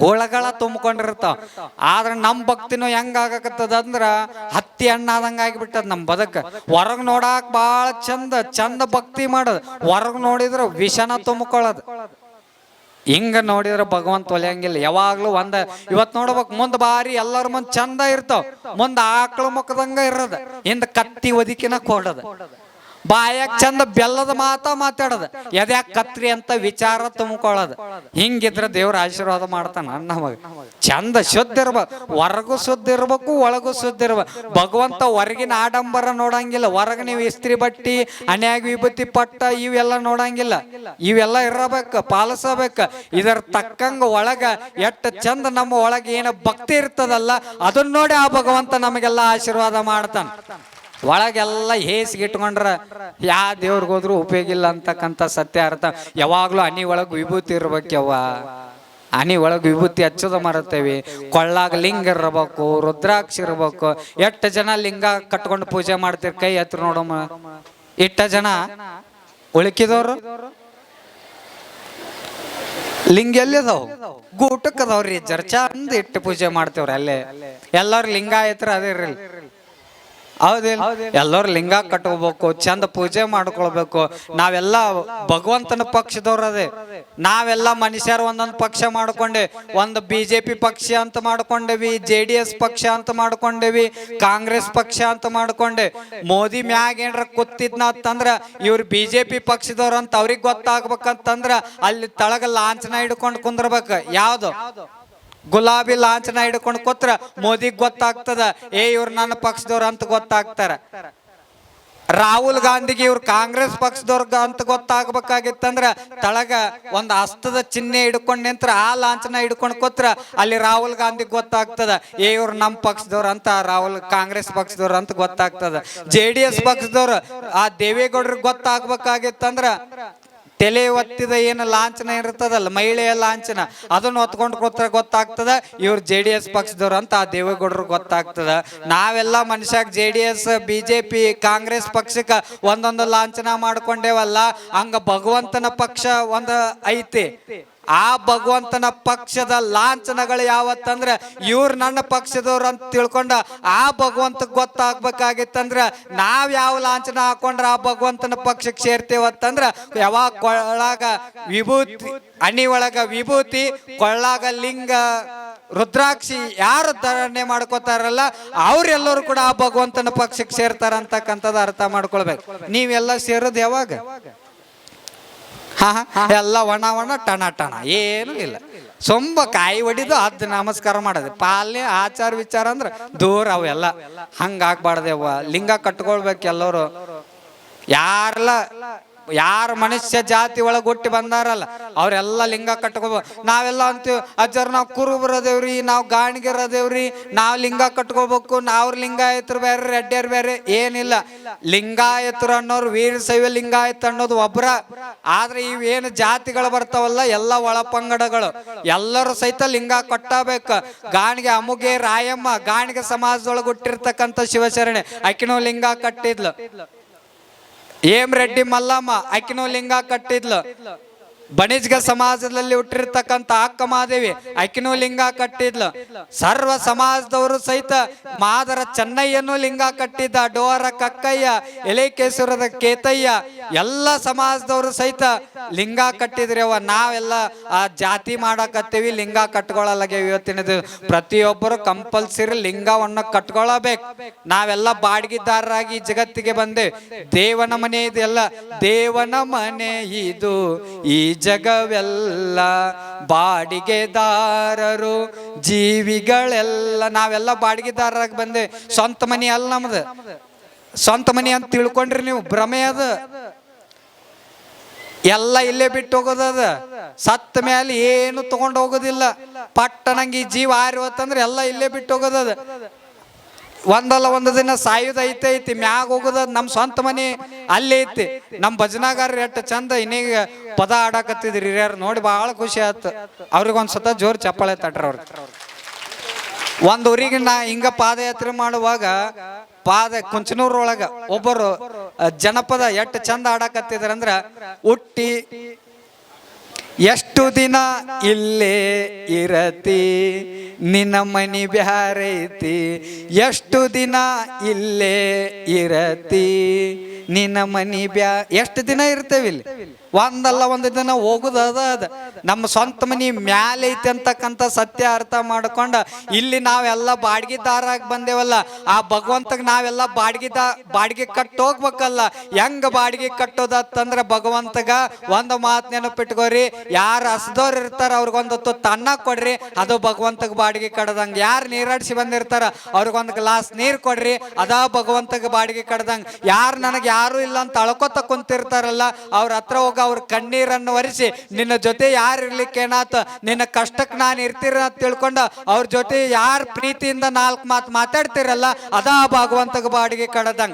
Speaker 1: ಹುಳಗಳ ತುಂಬಿಕೊಂಡಿರ್ತಾವ. ಆದ್ರೆ ನಮ್ ಭಕ್ತಿನೂ ಹೆಂಗ ಆಗಕತ್ತದ ಅಂದ್ರ ಹತ್ತಿ ಹಣ್ಣಾದಂಗ ಆಗಿಬಿಟ್ಟದ ನಮ್ ಬದಕ. ಹೊರಗ್ ನೋಡಾಕ್ ಬಾಳ ಚಂದ ಭಕ್ತಿ ಮಾಡೋದು, ಹೊರಗ್ ನೋಡಿದ್ರ ವಿಷನ ತುಂಬಿಕೊಳ್ಳೋದು. ಹಿಂಗ ನೋಡಿದ್ರ ಭಗವಂತ ಒಲೆಯಂಗಿಲ್ಲ. ಯಾವಾಗ್ಲೂ ಇವತ್ ನೋಡ್ಬೇಕು, ಮುಂದ್ ಬಾರಿ ಎಲ್ಲರ ಮುಂದ್ ಚಂದ ಇರ್ತಾವ, ಮುಂದ್ ಆಕಳ ಮುಖದಂಗ ಇರೋದ, ಹಿಂದ ಕತ್ತಿ ಒದಿಕಿನ ಕೊಡೋದು, ಬಾಯಾಗ ಚಂದ ಬೆಲ್ಲದ ಮಾತಾಡೋದು, ಎದ್ಯಾಕ ಕತ್ರಿ ಅಂತ ವಿಚಾರ ತುಂಬಿಕೊಳ್ಳೋದು. ಹಿಂಗಿದ್ರ ದೇವ್ರ ಆಶೀರ್ವಾದ ಮಾಡ್ತಾನ ನಮಗ. ಚಂದ ಶುದ್ಧ ಇರ್ಬೇಕು, ಹೊರಗೂ ಶುದ್ಧ ಇರ್ಬೇಕು, ಒಳಗೂ ಶುದ್ಧ ಇರ್ಬೇಕು. ಭಗವಂತ ಹೊರಗಿನ ಆಡಂಬರ ನೋಡಂಗಿಲ್ಲ. ಹೊರಗ ನೀವು ಇಸ್ತ್ರಿ ಬಟ್ಟಿ, ಹಣ್ಯಾಗ ವಿಭೂತಿ ಪಟ್ಟ ಇವೆಲ್ಲ ನೋಡಂಗಿಲ್ಲ. ಇವೆಲ್ಲ ಇರಬೇಕು, ಪಾಲಿಸಬೇಕು. ಇದರ ತಕ್ಕಂಗ ಒಳಗ ಎಷ್ಟ ಚಂದ ನಮ್ಮ ಒಳಗೆ ಏನ ಭಕ್ತಿ ಇರ್ತದಲ್ಲ, ಅದನ್ನ ನೋಡಿ ಆ ಭಗವಂತ ನಮಗೆಲ್ಲ ಆಶೀರ್ವಾದ ಮಾಡ್ತಾನ. ಒಳಗೆಲ್ಲ ಹೇಸಿಗೆ ಇಟ್ಕೊಂಡ್ರ ಯಾ ದೇವ್ರಿಗೆ ಹೋದ್ರು ಉಪಯೋಗ ಇಲ್ಲ ಅಂತಕ್ಕಂಥ ಸತ್ಯ ಅರ್ಥ. ಯಾವಾಗ್ಲೂ ಹನಿ ಒಳಗ್ ವಿಭೂತಿ ಇರ್ಬೇಕವ್ವ, ಹನಿ ಒಳಗ್ ವಿಭೂತಿ ಹಚ್ಚೋದ ಮರತೇವಿ. ಕೊಳ್ಳಾಗ ಲಿಂಗ ಇರ್ಬೇಕು, ರುದ್ರಾಕ್ಷಿ ಇರ್ಬೇಕು. ಎಷ್ಟು ಜನ ಲಿಂಗ ಕಟ್ಕೊಂಡು ಪೂಜೆ ಮಾಡ್ತೀರಿ? ಕೈ ಹತ್ರ ನೋಡಮ್ಮ. ಇಷ್ಟ ಜನ ಉಳುಕಿದವ್ರು ಲಿಂಗ ಎಲ್ಲಿ ಅದಾವ? ಗೂಟಕ್ ಅದಾವ್ರಿ. ಚಂದ ಇಟ್ಟು ಪೂಜೆ ಮಾಡ್ತೇವ್ರಿ ಅಲ್ಲೇ. ಎಲ್ಲಾರು ಲಿಂಗ ಐತ್ರ ಅದೇ ಇರಲಿ, ಹೌದಿಲ್ಲ? ಎಲ್ಲರೂ ಲಿಂಗ ಕಟ್ಕೋಬೇಕು, ಚಂದ ಪೂಜೆ ಮಾಡ್ಕೊಳ್ಬೇಕು. ನಾವೆಲ್ಲ ಭಗವಂತನ ಪಕ್ಷದವ್ರ ಅದೇ. ನಾವೆಲ್ಲ ಮನುಷ್ಯರು ಒಂದೊಂದು ಪಕ್ಷ ಮಾಡ್ಕೊಂಡೆ. ಒಂದು BJP ಪಕ್ಷ ಅಂತ ಮಾಡ್ಕೊಂಡೇವಿ, JDS ಪಕ್ಷ ಅಂತ ಮಾಡ್ಕೊಂಡೇವಿ, ಕಾಂಗ್ರೆಸ್ ಪಕ್ಷ ಅಂತ ಮಾಡ್ಕೊಂಡೆ. ಮೋದಿ ಮ್ಯಾಗ ಏನ್ರ ಕೂತಿದ್ನ ಅಂತಂದ್ರ ಇವ್ರು BJP ಪಕ್ಷದವ್ರ ಅಂತ ಅವ್ರಿಗೆ ಗೊತ್ತಾಗ್ಬೇಕಂತಂದ್ರ ಅಲ್ಲಿ ತಳಗ ಲಾಂಛನ ಹಿಡ್ಕೊಂಡು ಕುಂದ್ರಬೇಕು. ಯಾವ್ದು? ಗುಲಾಬಿ ಲಾಂಛನ ಹಿಡ್ಕೊಂಡು ಕೂತ್ರ ಮೋದಿಗ್ ಗೊತ್ತಾಗ್ತದ, ಇವ್ರು ನನ್ನ ಪಕ್ಷದವ್ರ ಅಂತ ಗೊತ್ತಾಗ್ತಾರ. ರಾಹುಲ್ ಗಾಂಧಿಗೆ ಇವ್ರು ಕಾಂಗ್ರೆಸ್ ಪಕ್ಷದವ್ರ ಅಂತ ಗೊತ್ತಾಗ್ಬೇಕಾಗಿತ್ತಂದ್ರ ತಳಗ ಒಂದು ಹಸ್ತದ ಚಿಹ್ನೆ ಹಿಡ್ಕೊಂಡ್ ನಿಂತ್ರ ಆ ಲಾಂಛನ ಹಿಡ್ಕೊಂಡ್ ಕೂತ್ರ ಅಲ್ಲಿ ರಾಹುಲ್ ಗಾಂಧಿಗೆ ಗೊತ್ತಾಗ್ತದ, ಇವ್ರು ನಮ್ಮ ಪಕ್ಷದವ್ರ ಅಂತ, ಕಾಂಗ್ರೆಸ್ ಪಕ್ಷದವ್ರ ಅಂತ ಗೊತ್ತಾಗ್ತದ. JDS ಪಕ್ಷದವ್ರು ಆ ದೇವೇಗೌಡರಿಗೆ ಗೊತ್ತಾಗ್ಬೇಕಾಗಿತ್ತಂದ್ರ ತಲೆ ಒತ್ತಿದ ಏನು ಲಾಂಛನ ಇರ್ತದಲ್ಲ, ಮಹಿಳೆಯ ಲಾಂಛನ, ಅದನ್ನ ಹೊತ್ಕೊಂಡು ಕೂತ್ರ ಗೊತ್ತಾಗ್ತದ ಇವ್ರು JDS ಪಕ್ಷದವ್ರು ಅಂತ ಆ ದೇವೇಗೌಡರು ಗೊತ್ತಾಗ್ತದ. ನಾವೆಲ್ಲ ಮನುಷ್ಯಾಗ JDS, BJP, ಕಾಂಗ್ರೆಸ್ ಪಕ್ಷಕ್ಕ ಒಂದೊಂದು ಲಾಂಛನ ಮಾಡ್ಕೊಂಡೇವಲ್ಲ, ಹಂಗ ಭಗವಂತನ ಪಕ್ಷ ಒಂದು ಐತಿ. ಆ ಭಗವಂತನ ಪಕ್ಷದ ಲಾಂಛನಗಳು ಯಾವತ್ತಂದ್ರ ಇವ್ರು ನನ್ನ ಪಕ್ಷದವ್ರು ಅಂತ ತಿಳ್ಕೊಂಡ ಆ ಭಗವಂತಕ್ಕೆ ಗೊತ್ತಾಗ್ಬೇಕಾಗಿತ್ತಂದ್ರ ನಾವ್ ಯಾವ ಲಾಂಛನ ಹಾಕೊಂಡ್ರ ಆ ಭಗವಂತನ ಪಕ್ಷಕ್ಕೆ ಸೇರ್ತೇವತ್ತಂದ್ರ ಯಾವಾಗ ಕೊಳ್ಳಾಗ ವಿಭೂತಿ, ಹನಿ ಒಳಗ ವಿಭೂತಿ, ಕೊಳ್ಳಾಗ ಲಿಂಗ, ರುದ್ರಾಕ್ಷಿ ಯಾರು ಧಾರಣೆ ಮಾಡ್ಕೋತಾರಲ್ಲ ಅವ್ರೆಲ್ಲರೂ ಕೂಡ ಆ ಭಗವಂತನ ಪಕ್ಷಕ್ಕೆ ಸೇರ್ತಾರ ಅಂತಕ್ಕಂಥದ್ದು ಅರ್ಥ ಮಾಡ್ಕೊಳ್ಬೇಕು. ನೀವೆಲ್ಲ ಸೇರೋದು ಯಾವಾಗ? ಎಲ್ಲ ಒಣ ಟಣ ಏನು ಇಲ್ಲ. ಸೊಂಬ ಕಾಯಿ ಹೊಡಿದು ಅದ್ ನಮಸ್ಕಾರ ಮಾಡೋದು. ಪಾಲನೆ ಆಚಾರ ವಿಚಾರ ಅಂದ್ರ ದೂರ ಅವೆಲ್ಲ. ಹಂಗಾಗ್ಬಾರ್ದೇವ. ಲಿಂಗ ಕಟ್ಕೊಳ್ಬೇಕು ಎಲ್ಲರೂ. ಯಾರ ಮನುಷ್ಯ ಜಾತಿ ಒಳಗೆ ಹುಟ್ಟಿ ಬಂದಾರಲ್ಲ ಅವ್ರೆಲ್ಲ ಲಿಂಗ ಕಟ್ಕೋಬೇಕು. ನಾವೆಲ್ಲ ಅಂತೀವಿ ಅಜ್ಜರ್ ನಾವು ಕುರುಬರದೇವ್ರಿ, ನಾವು ಗಾಣಿಗಿರದೇವ್ರಿ, ನಾವು ಲಿಂಗ ಕಟ್ಕೋಬೇಕು, ನಾವ್ರ ಲಿಂಗಾಯತರು ಬೇರೆ, ರೆಡ್ಡಿಯರ್ ಬೇರೆ. ಏನಿಲ್ಲ, ಲಿಂಗಾಯತರು ಅನ್ನೋರು ವೀರಶೈವ ಲಿಂಗಾಯತ ಅನ್ನೋದು ಒಬ್ರ. ಆದ್ರೆ ಇವೇನು ಜಾತಿಗಳು ಬರ್ತಾವಲ್ಲ ಎಲ್ಲ ಒಳಪಂಗಡಗಳು, ಎಲ್ಲರೂ ಸಹಿತ ಲಿಂಗ ಕಟ್ಟಬೇಕು. ಗಾಣಿಗೆ ಅಮುಗೆ ರಾಯಮ್ಮ ಗಾಣಿಗೆ ಸಮಾಜದೊಳಗೆ ಹುಟ್ಟಿರ್ತಕ್ಕಂಥ ಶಿವಶರಣೆ ಆಕಿನೂ ಲಿಂಗ ಕಟ್ಟಿದ್ಲು. ರೆಡ್ಡಿ ಮಲ್ಲಮ್ಮ ಆಕಿನೂ ಲಿಂಗ ಕಟ್ಟಿದ್ಲು. ಬಣಿಜ್ಗ ಸಮಾಜದಲ್ಲಿ ಹುಟ್ಟಿರ್ತಕ್ಕಂಥ ಅಕ್ಕ ಮಹಾದೇವಿ ಆಕಿನೂ ಲಿಂಗ ಕಟ್ಟಿದ್ಲು. ಸರ್ವ ಸಮಾಜದವರು ಸಹಿತ ಮಾದರ ಚೆನ್ನಯ್ಯನೂ ಲಿಂಗ ಕಟ್ಟಿದ್ದ. ಡೋರ ಕಕ್ಕಯ್ಯ, ಎಲೆಕೇಶ್ವರದ ಕೇತಯ್ಯ, ಎಲ್ಲ ಸಮಾಜದವರು ಸಹಿತ ಲಿಂಗ ಕಟ್ಟಿದ್ರಿ ಅವ. ನಾವೆಲ್ಲ ಆ ಜಾತಿ ಮಾಡಕತ್ತೀವಿ, ಲಿಂಗ ಕಟ್ಕೊಳ್ಳಲಾಗ್ಯಾವ. ಇವತ್ತಿನ ಪ್ರತಿಯೊಬ್ಬರು ಕಂಪಲ್ಸರಿ ಲಿಂಗವನ್ನು ಕಟ್ಕೊಳ್ಳಬೇಕು. ನಾವೆಲ್ಲ ಬಾಡಿಗೆದಾರರಾಗಿ ಜಗತ್ತಿಗೆ ಬಂದೆ. ದೇವನ ಮನೆ ಇದೆಲ್ಲ, ದೇವನ ಮನೆ ಇದು, ಈ ಜಗವೆಲ್ಲ ಬಾಡಿಗೆದಾರರು ಜೀವಿಗಳೆಲ್ಲ. ನಾವೆಲ್ಲ ಬಾಡಿಗೆದಾರರಾಗಿ ಬಂದೆ. ಸ್ವಂತ ಮನೆ ಅಲ್ಲ ನಮ್ದು. ಸ್ವಂತ ಮನೆ ಅಂತ ತಿಳ್ಕೊಂಡ್ರಿ ನೀವು, ಭ್ರಮೆ ಅದ. ಎಲ್ಲ ಇಲ್ಲೇ ಬಿಟ್ಟು ಹೋಗೋದದ. ಸತ್ತ ಮೇಲೆ ಏನು ತಗೊಂಡು ಹೋಗೋದಿಲ್ಲ. ಪಟ್ಟ ನಂಗೆ ಈ ಜೀವ ಆರಿವತ್ತಂದ್ರೆ ಎಲ್ಲ ಇಲ್ಲೇ ಬಿಟ್ಟು ಹೋಗೋದದ. ಒಂದಲ್ಲ ಒಂದು ದಿನ ಸಾಯುದ ಐತಿ, ಮ್ಯಾಗ ಹೋಗೋದ. ನಮ್ಮ ಸ್ವಂತ ಮನೆ ಅಲ್ಲೇ ಐತಿ. ನಮ್ಮ ಭಜನಾಗಾರ ಎಷ್ಟು ಚಂದ ಇನ್ನೀಗ ಪದ ಆಡಾಕತ್ತಿದ್ರಿ ಹಿರಿಯರು ನೋಡಿ, ಬಹಳ ಖುಷಿ ಆಯ್ತು. ಅವ್ರಿಗೊಂದ್ಸತ ಜೋರ್ ಚಪ್ಪಾಳೆ ತಟ್ರ. ಅವ್ರಿಗೆ ಒಂದ್ ಊರಿಗೆ ನಾ ಹಿಂಗ ಪಾದಯಾತ್ರೆ ಮಾಡುವಾಗ ಕುಂಚನೂರೊಳಗ ಒಬ್ಬರು ಜನಪದ ಎಷ್ಟು ಚಂದ ಆಡಾಕತ್ತಿದ್ರಂದ್ರ, ಹುಟ್ಟಿ ಎಷ್ಟು ದಿನ ಇಲ್ಲೇ ಇರತಿ, ನಿನ್ನ ಮನಿ ಬ್ಯಾರೈತಿ, ಎಷ್ಟು ದಿನ ಇಲ್ಲೇ ಇರತಿ, ನಿನ್ನ ಮನಿ ಎಷ್ಟು ದಿನ ಇರ್ತೇವೆ ಇಲ್ಲಿ? ಒಂದಲ್ಲ ಒಂದು ದಿನ ಹೋಗುದದ. ನಮ್ಮ ಸ್ವಂತ ಮನಿ ಮ್ಯಾಲೆ ಐತಿ ಅಂತಕ್ಕಂಥ ಸತ್ಯ ಅರ್ಥ ಮಾಡ್ಕೊಂಡ ಇಲ್ಲಿ ನಾವೆಲ್ಲ ಬಾಡಿಗೆದಾರಾಗಿ ಬಂದೇವಲ್ಲ. ಆ ಭಗವಂತಗೆ ನಾವೆಲ್ಲ ಬಾಡಿಗೆ ಕಟ್ಟು ಹೋಗ್ಬೇಕಲ್ಲ. ಹೆಂಗ ಬಾಡಿಗೆ ಕಟ್ಟೋದತ್ತಂದ್ರ, ಭಗವಂತಗ ಒಂದು ಮಾತು ನೆನಪಿಟ್ಕೋರಿ, ಯಾರು ಹಸ್ದವ್ರು ಇರ್ತಾರ ಅವ್ರಿಗೊಂದು ತುತ್ತು ಅನ್ನ ಕೊಡ್ರಿ, ಅದು ಭಗವಂತಗೆ ಬಾಡಿಗೆ ಕಡ್ದಂಗ. ಯಾರು ನೀರಾಡಿಸಿ ಬಂದಿರ್ತಾರ ಅವ್ರಿಗೊಂದು ಗ್ಲಾಸ್ ನೀರು ಕೊಡ್ರಿ, ಅದ ಭಗವಂತಗೆ ಬಾಡಿಗೆ ಕಡ್ದಂಗ. ಯಾರು ನನಗೆ ಯಾರು ಇಲ್ಲ ಅಂತ ಅಳ್ಕೊತ ಕುಂತಿರ್ತಾರಲ್ಲ, ಅವ್ರ ಹತ್ರ ಹೋಗ ಅವ್ರ ಕಣ್ಣೀರನ್ನು ಒರೆಸಿ, ನಿನ್ನ ಜೊತೆ ಯಾರು ಇರ್ಲಿಕ್ಕೆ ಏನಾತ, ನಿನ್ನ ಕಷ್ಟಕ್ಕೆ ನಾನು ಇರ್ತೀರ ಅಂತ ತಿಳ್ಕೊಂಡ ಅವ್ರ ಜೊತೆ ಯಾರು ಪ್ರೀತಿಯಿಂದ ನಾಲ್ಕು ಮಾತು ಮಾತಾಡ್ತಿರಲ್ಲ, ಅದಾ ಭಗವಂತಗೆ ಬಾಡಿಗೆ ಕಡದಂಗ.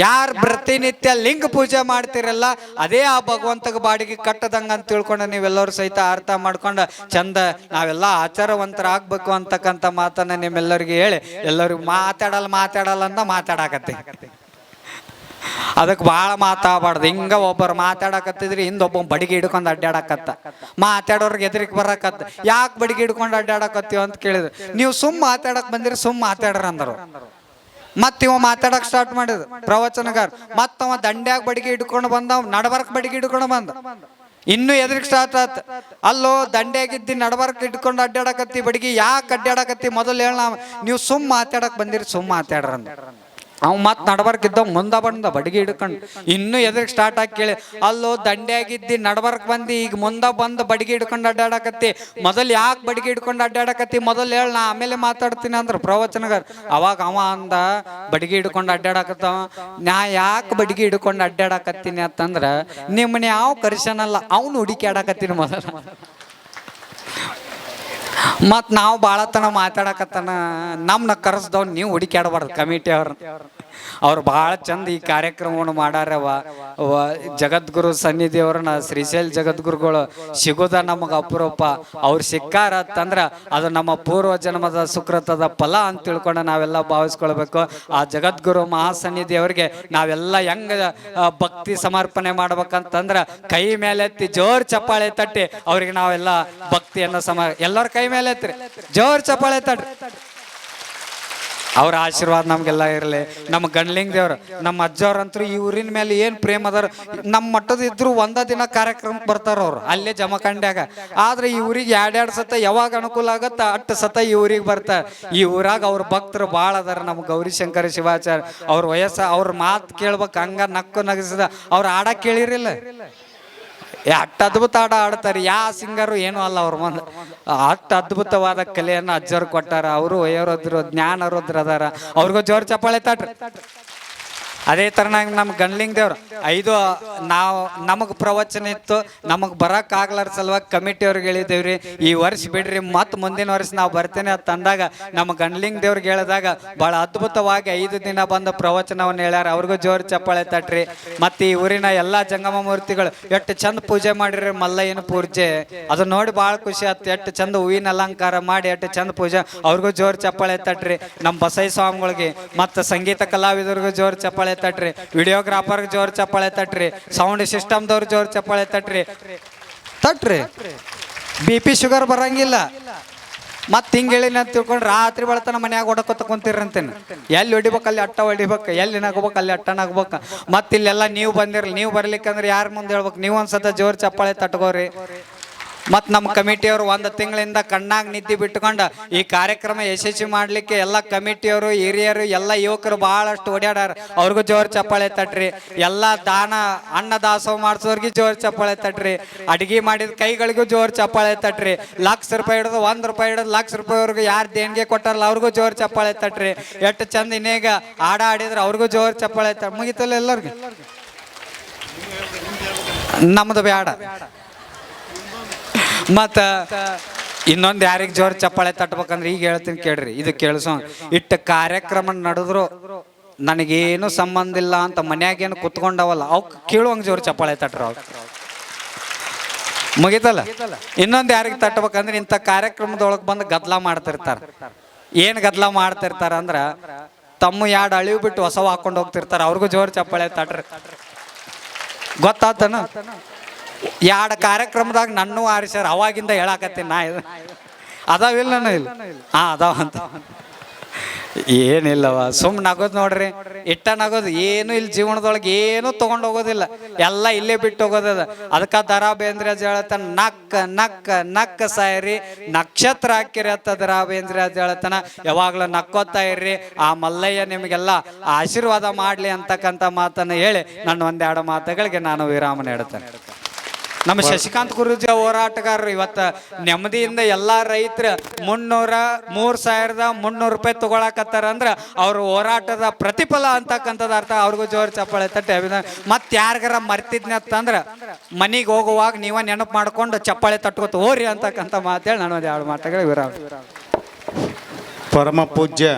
Speaker 1: ಯಾರು ಪ್ರತಿನಿತ್ಯ ಲಿಂಗ ಪೂಜೆ ಮಾಡ್ತಿರಲ್ಲ, ಅದೇ ಆ ಭಗವಂತಗೆ ಬಾಡಿಗೆ ಕಟ್ಟದಂಗ ಅಂತ ತಿಳ್ಕೊಂಡು ನೀವೆಲ್ಲರೂ ಸಹಿತ ಅರ್ಥ ಮಾಡ್ಕೊಂಡ ಚಂದ ನಾವೆಲ್ಲ ಆಚಾರವಂತರಾಗಬೇಕು ಅಂತಕ್ಕಂಥ ಮಾತನ್ನ ನಿಮ್ಮೆಲ್ಲರಿಗೆ ಹೇಳಿ, ಎಲ್ಲರಿಗೂ ಮಾತಾಡಲ್ಲ ಅಂತ ಮಾತಾಡಕತ್ತಿ. ಅದಕ್ಕೆ ಭಾಳ ಮಾತಾಡಬಾರ್ದು. ಹಿಂಗ ಒಬ್ಬರು ಮಾತಾಡಕತ್ತಿದ್ರಿ, ಹಿಂದೊಬ್ಬ ಬಡಿಗೆ ಹಿಡ್ಕೊಂಡು ಅಡ್ಡಾಡಕತ್ತ. ಮಾತಾಡೋರ್ಗೆ ಎದುರಿಗೆ ಬರಕತ್ತ. ಯಾಕೆ ಬಡಿಗೆ ಹಿಡ್ಕೊಂಡು ಅಡ್ಡಾಡಕತ್ತೀವ ಅಂತ ಕೇಳಿದ್ರು. ನೀವು ಸುಮ್ಮ ಮಾತಾಡಕ್ ಬಂದಿರಿ, ಸುಮ್ಮ ಮಾತಾಡ್ರ ಅಂದರು. ಮತ್ತ ಇವ ಮಾತಾಡಕ್ ಸ್ಟಾರ್ಟ್ ಮಾಡಿದ್ರು ಪ್ರವಚನಗಾರ. ಮತ್ತವ ದಂಡ್ಯಾಗ ಬಡಿಗೆ ಹಿಡ್ಕೊಂಡು ಬಂದ, ನಡಬರ್ಕ್ ಬಡಿಗೆ ಹಿಡ್ಕೊಂಡು ಬಂದ. ಇನ್ನು ಎದ್ರಿಗೆ ಸ್ಟಾರ್ಟ್ ಆತ. ಅಲ್ಲೋ ದಂಡ್ಯಾಗಿದ್ದಿ, ನಡಬರ್ಕ್ ಇಟ್ಕೊಂಡು ಅಡ್ಡಾಡಕತ್ತಿ, ಬಡಿಗೆ ಯಾಕೆ ಅಡ್ಡಾಡಕತ್ತಿ ಮೊದಲು ಹೇಳ. ನೀವು ಸುಮ್ಮ ಮಾತಾಡಕ್ ಬಂದಿರಿ, ಸುಮ್ಮ ಮಾತಾಡ್ರ ಅಂದ. ಅವ್ ಮತ್ ನಡ್ಬರ್ಕಿದ್ದ ಮುಂದ ಬಂದ ಬಡಿಗೆ ಹಿಡ್ಕೊಂಡು. ಇನ್ನು ಎದ್ರಿಗೆ ಸ್ಟಾರ್ಟ್ ಆಗಿ ಕೇಳಿ, ಅಲ್ಲೋ ದಂಡ್ಯಾಗಿದ್ದಿ, ನಡ್ಬರ್ಕ್ ಬಂದಿ, ಈಗ ಮುಂದ ಬಂದು ಬಡಿಗೆ ಹಿಡ್ಕೊಂಡು ಅಡ್ಡಾಡಕತ್ತಿ, ಮೊದಲು ಯಾಕೆ ಬಡಿಗೆ ಹಿಡ್ಕೊಂಡು ಅಡ್ಡಾಡಕತ್ತಿ ಮೊದಲು ಹೇಳ, ನಾ ಆಮೇಲೆ ಮಾತಾಡ್ತೀನಿ ಅಂದ್ರ ಪ್ರವಚನಗಾರ. ಅವಾಗ ಅವ ಅಂದ, ಬಡಿಗೆ ಹಿಡ್ಕೊಂಡು ಅಡ್ಡಾಡಕತ್ತವ, ನಾ ಯಾಕೆ ಬಡಿಗೆ ಹಿಡ್ಕೊಂಡು ಅಡ್ಡಾಡಕತ್ತೀನಿ ಅಂತಂದ್ರ, ನಿಮ್ಮನ್ನ ಯಾವ ಕರ್ಶನಲ್ಲ, ಅವನು ಹುಡುಕ್ಯಾಡಕತ್ತೀನಿ ಮೊದಲು. ಮತ್ ನಾವು ಭಾಳತನ ಮಾತಾಡಕತ್ತನ, ನಮ್ನ ಕರೆಸ್ದವ್ ನೀವು ಹುಡುಕ್ಯಾಡಬಾರ್ದು ಕಮಿಟಿ ಅವ್ರು ಭಾಳ ಚಂದ ಈ ಕಾರ್ಯಕ್ರಮವನ್ನು ಮಾಡಾರವ. ಜಗದ್ಗುರು ಸನ್ನಿಧಿಯವ್ರನ್ನ ಶ್ರೀಶೈಲ ಜಗದ್ಗುರುಗಳು ಸಿಗೋದ ನಮಗೆ ಅಪರೂಪ. ಅವ್ರು ಸಿಕ್ಕಾರತ್ತಂದ್ರ ಅದು ನಮ್ಮ ಪೂರ್ವ ಜನ್ಮದ ಸುಕೃತದ ಫಲ ಅಂತ ತಿಳ್ಕೊಂಡು ನಾವೆಲ್ಲ ಭಾವಿಸ್ಕೊಳ್ಬೇಕು. ಆ ಜಗದ್ಗುರು ಮಹಾಸನ್ನಿಧಿ ಅವ್ರಿಗೆ ನಾವೆಲ್ಲ ಹೆಂಗ ಭಕ್ತಿ ಸಮರ್ಪಣೆ ಮಾಡ್ಬೇಕಂತಂದ್ರ, ಕೈ ಮೇಲೆ ಎತ್ತಿ ಜೋರ್ ಚಪ್ಪಾಳೆ ತಟ್ಟಿ ಅವ್ರಿಗೆ ನಾವೆಲ್ಲ ಭಕ್ತಿಯನ್ನು ಎಲ್ಲರ ಕೈ ಮೇಲೆ ಎತ್ತಿ ಜೋರ್ ಚಪ್ಪಾಳೆ ತಟ್ಟಿ ಅವ್ರ ಆಶೀರ್ವಾದ ನಮ್ಗೆಲ್ಲ ಇರಲಿ. ನಮ್ಮ ಗಂಡ್ಲಿಂಗ ದೇವ್ರು, ನಮ್ಮ ಅಜ್ಜವ್ರಂತೂ ಈ ಊರಿನ ಮೇಲೆ ಏನು ಪ್ರೇಮ ಅದಾರ. ನಮ್ಮ ಮಟ್ಟದ ಇದ್ರು ಒಂದ ದಿನ ಕಾರ್ಯಕ್ರಮಕ್ಕೆ ಬರ್ತಾರ ಅವ್ರು ಅಲ್ಲೇ ಜಮಖಂಡ್ಯಾಗ. ಆದ್ರೆ ಈ ಊರಿಗೆ ಎರಡೆರಡು ಸತ ಯಾವಾಗ ಅನುಕೂಲ ಆಗತ್ತ ಅಟ್ಟು ಸತ ಈ ಊರಿಗೆ ಬರ್ತಾರೆ. ಈ ಊರಾಗ ಅವ್ರ ಭಕ್ತರು ಭಾಳ ಅದಾರ. ನಮ್ಮ ಗೌರಿಶಂಕರ ಶಿವಾಚಾರ್ಯ ಅವ್ರ ವಯಸ್ಸ, ಅವ್ರ ಮಾತು ಕೇಳ್ಬೇಕು, ಹಂಗ ನಕ್ಕು ನಗಸಿದ ಅವ್ರ ಆಡ ಕೇಳಿರಿಲ್ಲ. ಅಷ್ಟು ಅದ್ಭುತ ಆಡ್ತಾರೆ. ಯಾವ ಸಿಂಗರು ಏನೂ ಅಲ್ಲ ಅವ್ರ ಮುಂದೆ. ಅಷ್ಟು ಅದ್ಭುತವಾದ ಕಲೆಯನ್ನು ಅಜ್ಜರು ಕೊಟ್ಟಾರ. ಅವರು ವಯೋವೃದ್ಧರು, ಜ್ಞಾನವೃದ್ಧರು ಅದಾರ. ಅವ್ರಿಗೂ ಜೋರು ಚಪ್ಪಾಳೆ ತಟ್ರಿ. ಅದೇ ತರನಾಗಿ ನಮ್ಮ ಗಂಡ್ಲಿಂಗ ದೇವ್ರು ನಮಗೆ ಪ್ರವಚನ ಇತ್ತು, ನಮಗೆ ಬರೋಕ್ಕಾಗ್ಲಾರ ಸಲುವಾಗಿ ಕಮಿಟಿಯವ್ರಿಗೆ ಹೇಳಿದ್ದೇವ್ರಿ, ಈ ವರ್ಷ ಬಿಡ್ರಿ, ಮತ್ತು ಮುಂದಿನ ವರ್ಷ ನಾವು ಬರ್ತೇನೆ ಅಂತ ಅಂದಾಗ ನಮ್ಮ ಗಂಡ್ಲಿಂಗ ದೇವ್ರಿಗೆ ಹೇಳಿದಾಗ ಭಾಳ ಅದ್ಭುತವಾಗಿ 5 ದಿನ ಬಂದು ಪ್ರವಚನವನ್ನು ಹೇಳ್ಯಾರ. ಅವ್ರಿಗೂ ಜೋರು ಚಪ್ಪಾಳೆ ತಟ್ರಿ. ಮತ್ತು ಈ ಊರಿನ ಎಲ್ಲ ಜಂಗಮ ಮೂರ್ತಿಗಳು ಎಷ್ಟು ಚಂದ ಪೂಜೆ ಮಾಡಿರಿ, ಮಲ್ಲಯ್ಯನ ಪೂಜೆ ಅದು ನೋಡಿ ಭಾಳ ಖುಷಿ ಆಯ್ತು. ಎಷ್ಟು ಚಂದ ಹೂವಿನ ಅಲಂಕಾರ ಮಾಡಿ ಎಷ್ಟು ಚಂದ ಪೂಜೆ, ಅವ್ರಿಗೂ ಜೋರು ಚಪ್ಪಾಳೆ ತಟ್ರಿ. ನಮ್ಮ ಬಸೈ ಸ್ವಾಮಿಗಳಿಗೆ ಮತ್ತು ಸಂಗೀತ ಕಲಾವಿದರಿಗೂ ಜೋರು ಚಪ್ಪಾಳೆ ತಟ್ರಿ. ವಿಡಿಯೋಗ್ರಾಫರ್ ಜೋರ್ ಚಪ್ಪಾಳೆ ತಟ್ರಿ. ಸೌಂಡ್ ಸಿಸ್ಟಮ್ದವ್ರು ಜೋರ್ ಚಪ್ಪಾಳೆ ತಟ್ರಿ. BP ಶುಗರ್ ಬರಂಗಿಲ್ಲ. ಮತ್ತೆ ಹಿಂಗೆ ಹೇಳಿನ ತಿಳ್ಕೊಂಡು ರಾತ್ರಿ ಬೆಳತನ ಮನ್ಯಾಗ ಹೊಡಕೊತ ಕುಂತಿರಂತೇನೆ. ಎಲ್ಲಿ ಹೊಡಿಬೇಕು ಅಲ್ಲಿ ಅಟ್ಟ ಹೊಡಿಬೇಕು, ಎಲ್ಲಿ ನಗ್ಬೇಕು ಅಲ್ಲಿ ಅಟ್ಟ ನಗ್ಬೇಕು. ಮತ್ತೆ ಇಲ್ಲೆಲ್ಲ ನೀವು ಬಂದಿರಲಿ, ನೀವು ಬರ್ಲಿಕ್ಕಂದ್ರೆ ಯಾರ ಮುಂದೆ ಹೇಳ್ಬೇಕು? ನೀವು ಒಂದ್ಸತ ಜೋರು ಚಪ್ಪಾಳೆ ತಟ್ಕೋರಿ. ಮತ್ತು ನಮ್ಮ ಕಮಿಟಿಯವರು ಒಂದು ತಿಂಗಳಿಂದ ಕಣ್ಣಾಗ ನಿದ್ದೆ ಬಿಟ್ಕೊಂಡು ಈ ಕಾರ್ಯಕ್ರಮ ಯಶಸ್ವಿ ಮಾಡಲಿಕ್ಕೆ ಎಲ್ಲ ಕಮಿಟಿಯವರು, ಹಿರಿಯರು, ಎಲ್ಲ ಯುವಕರು ಭಾಳಷ್ಟು ಓಡಾಡ್ಯಾರ. ಅವ್ರಿಗೂ ಜೋರು ಚಪ್ಪಾಳೆ ತಟ್ರಿ. ಎಲ್ಲ ಅನ್ನ ದಾಸೋಹ ಮಾಡಿಸೋರ್ಗೆ ಜೋರು ಚಪ್ಪಾಳೆ ತಟ್ರಿ. ಅಡಿಗೆ ಮಾಡಿದ ಕೈಗಳಿಗೂ ಜೋರು ಚಪ್ಪಾಳೆ ತಟ್ರಿ. ₹1,00,000 ಹಿಡಿದು ₹1 ಹಿಡಿದು ₹1,00,000 ಯಾರು ದೇಣಿಗೆ ಕೊಟ್ಟಾರಲ್ಲ ಅವ್ರಿಗೂ ಜೋರು ಚಪ್ಪಾಳೆ ತಟ್ರಿ. ಎಷ್ಟು ಚಂದ ಇನ್ನೇಗ ಆಡಿದ್ರೆ ಅವ್ರಿಗೂ ಜೋರು ಚಪ್ಪಾಳೆ ಮುಗಿತಲ್ಲ ಎಲ್ಲರಿಗೂ. ನಮ್ದು ಬೇಡ. ಮತ್ತು ಇನ್ನೊಂದು ಯಾರಿಗೆ ಜೋರು ಚಪ್ಪಾಳೆ ತಟ್ಬೇಕಂದ್ರೆ ಈಗ ಹೇಳ್ತೀನಿ ಕೇಳ್ರಿ, ಇದು ಕೇಳಿಸೋ. ಇಟ್ಟು ಕಾರ್ಯಕ್ರಮ ನಡೆದ್ರು ನನಗೇನು ಸಂಬಂಧ ಇಲ್ಲ ಅಂತ ಮನ್ಯಾಗೇನು ಕುತ್ಕೊಂಡವಲ್ಲ ಅವಕ್ಕೆ ಕೇಳುವಂಗೆ ಜೋರು ಚಪ್ಪಾಳೆ ತಟ್ರ ಅವ್ರು ಮುಗಿತಲ್ಲ. ಇನ್ನೊಂದು ಯಾರಿಗೆ ತಟ್ಬೇಕಂದ್ರೆ ಇಂಥ ಕಾರ್ಯಕ್ರಮದೊಳಗೆ ಬಂದು ಗದ್ಲ ಮಾಡ್ತಿರ್ತಾರೆ. ಏನು ಗದ್ಲ ಮಾಡ್ತಿರ್ತಾರ ಅಂದ್ರೆ ತಮ್ಮ 2 ಅಳಿವು ಬಿಟ್ಟು ಹೊಸವ ಹಾಕೊಂಡು ಹೋಗ್ತಿರ್ತಾರೆ. ಅವ್ರಿಗೂ ಜೋರು ಚಪ್ಪಾಳೆ ತಟ್ರಿ. ಗೊತ್ತಾತನ? 2 ಕಾರ್ಯಕ್ರಮದಾಗ ನನ್ನೂ ಆರಿಸ್ಯಾರ. ಅವಾಗಿಂದ ಹೇಳಾಕತ್ತೀನಿ ನಾ. ಇದು ಅದಾವಿಲ್ಲ ನಾನು ಇಲ್ಲ. ಅದಾವ ಅಂತ ಏನಿಲ್ಲವ, ಸುಮ್ಮನೆ ನಗೋದು ನೋಡ್ರಿ. ಇಟ್ಟ ನಗೋದು ಏನು ಇಲ್ಲಿ ಜೀವನದೊಳಗೆ ಏನೂ ತೊಗೊಂಡು ಹೋಗೋದಿಲ್ಲ, ಎಲ್ಲ ಇಲ್ಲೇ ಬಿಟ್ಟು ಹೋಗೋದದ. ಅದಕ್ಕೆ ದ.ರಾ ಬೇಂದ್ರಾಜ್ ಹೇಳ್ತಾನ, ನಕ್ಕ ನಕ್ಕ ನಕ್ಕ ಸಾಯಿರಿ ನಕ್ಷತ್ರ ಹಾಕಿರಿ ಅಂತ ದ.ರಾ ಬೇಂದ್ರಾಜ್ ಹೇಳ್ತಾನ. ಯಾವಾಗಲೂ ನಕ್ಕೋತಾ ಇರ್ರಿ, ಆ ಮಲ್ಲಯ್ಯ ನಿಮಗೆಲ್ಲ ಆಶೀರ್ವಾದ ಮಾಡಲಿ ಅಂತಕ್ಕಂಥ ಮಾತನ್ನು ಹೇಳಿ ನನ್ನ 1-2 ಮಾತುಗಳಿಗೆ ನಾನು ವಿರಾಮ ನೀಡುತ್ತೇನೆ. ನಮ್ಮ ಶಶಿಕಾಂತ್ ಗುರೂಜಿ ಹೋರಾಟಗಾರರು ಇವತ್ತು ನೆಮ್ಮದಿಯಿಂದ ಎಲ್ಲ ರೈತರು ₹3,300 ತಗೊಳಕತ್ತಾರ ಅಂದ್ರೆ ಅವ್ರ ಹೋರಾಟದ ಪ್ರತಿಫಲ ಅಂತಕ್ಕಂಥದ್ದು ಅರ್ಥ. ಅವ್ರಿಗೂ ಜೋರು ಚಪ್ಪಾಳೆ ತಟ್ಟೆ ಅಭಿನಂದನೆ. ಮತ್ತೆ ಯಾರಿಗಾರ ಮರ್ತಿದ್ನಿ ಅಂತಂದ್ರೆ ಮನೆಗೆ ಹೋಗುವಾಗ ನೀವ ನೆನಪು ಮಾಡ್ಕೊಂಡು ಚಪ್ಪಾಳೆ ತಟ್ಕೋತ ಹೋರಿ ಅಂತಕ್ಕಂಥ ಮಾತೇಳಿ ನಾನು 1-2 ಮಾತುಗಳಿಗೆ ವಿರಾಮ.
Speaker 2: ಪರಮ ಪೂಜ್ಯ